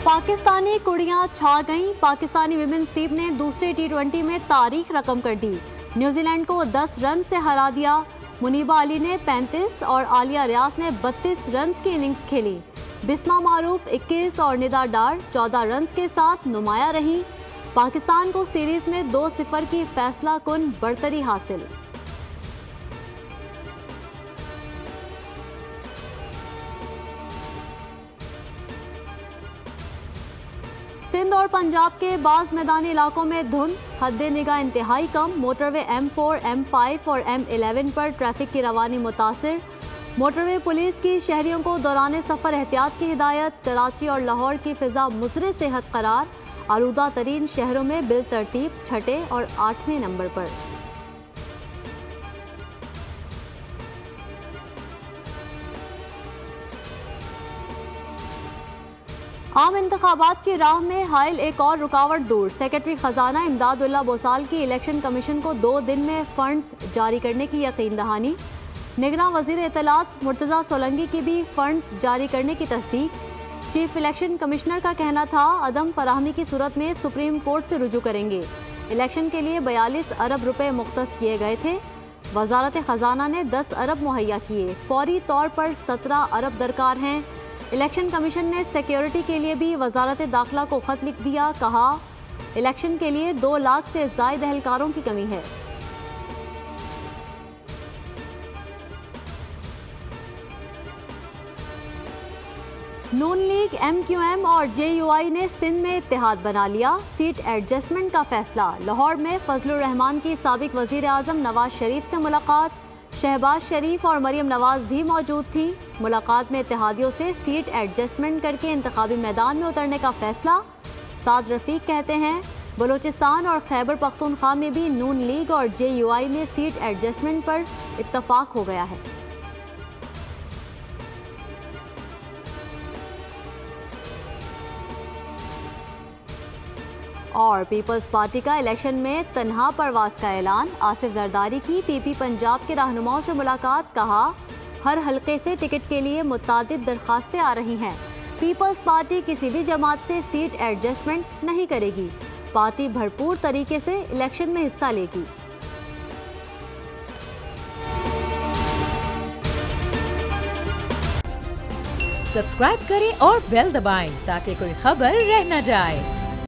पाकिस्तानी कुड़ियां छा गईं। पाकिस्तानी विमेंस टीम ने दूसरे टी20 में तारीख रकम कर दी। न्यूजीलैंड को 10 रन से हरा दिया। मुनीबा अली ने 35 और आलिया रियाज ने 32 रन की इनिंग्स खेली। बिस्मा मारूफ 21 और निदा डार 14 रन के साथ नुमाया रहीं। पाकिस्तान को सीरीज में 2-0 की फैसला कुन बढ़तरी हासिल। सिंध और पंजाब के बाज़ मैदानी इलाकों में धुंध, हद्दे निगाह इंतहाई कम। मोटरवे M4, M5 और M11 पर ट्रैफिक की रवानी मुतासिर। मोटरवे पुलिस की शहरियों को दौरान सफ़र एहतियात की हिदायत। कराची और लाहौर की फिजा मुज़रे सेहत करार। आलूदा तरीन शहरों में बिल तरतीब 6 और 8वें नंबर पर। आम इंतखाबात की राह में हायल एक और रुकावट दूर। सेक्रेटरी खजाना इमदादुल्लाह बोसाल की इलेक्शन कमीशन को 2 दिन में फंड्स जारी करने की यकीन दहानी। निगरान वजीर इत्तलात मुर्तजा सोलंकी की भी फंड्स जारी करने की तस्दीक। चीफ इलेक्शन कमिश्नर का कहना था अदम फराहमी की सूरत में सुप्रीम कोर्ट से रुजू करेंगे। इलेक्शन के लिए 42 अरब रुपए मुख्तस किए गए थे। वजारत खजाना ने 10 अरब मुहैया किए। फौरी तौर पर 17 अरब दरकार हैं। इलेक्शन कमीशन ने सिक्योरिटी के लिए भी वजारत दाखिला को खत लिख दिया। कहा इलेक्शन के लिए 2 लाख से ज़ायद एहलकारों की कमी है। नून लीग, MQM और JUI ने सिंध में इत्तेहाद बना लिया। सीट एडजस्टमेंट का फैसला। लाहौर में फजलुर रहमान की साबिक वजीर आजम नवाज शरीफ से मुलाकात। शहबाज शरीफ और मरियम नवाज भी मौजूद थी। मुलाकात में इत्तेहादियों से सीट एडजस्टमेंट करके इंतखाबी मैदान में उतरने का फैसला। साद रफीक कहते हैं बलूचिस्तान और खैबर पख्तूनख्वा में भी नून लीग और JUI में सीट एडजस्टमेंट पर इत्तफाक हो गया है। और पीपल्स पार्टी का इलेक्शन में तन्हा परवाज का ऐलान। आसिफ जरदारी की PP पंजाब के रहनुमाओं से मुलाकात। कहा हर हलके से टिकट के लिए मुतादिद दरखास्तें आ रही हैं। पीपल्स पार्टी किसी भी जमात से सीट एडजस्टमेंट नहीं करेगी। पार्टी भरपूर तरीके से इलेक्शन में हिस्सा लेगी। सब्सक्राइब करें और बेल दबाएं ताकि कोई खबर रह न जाए।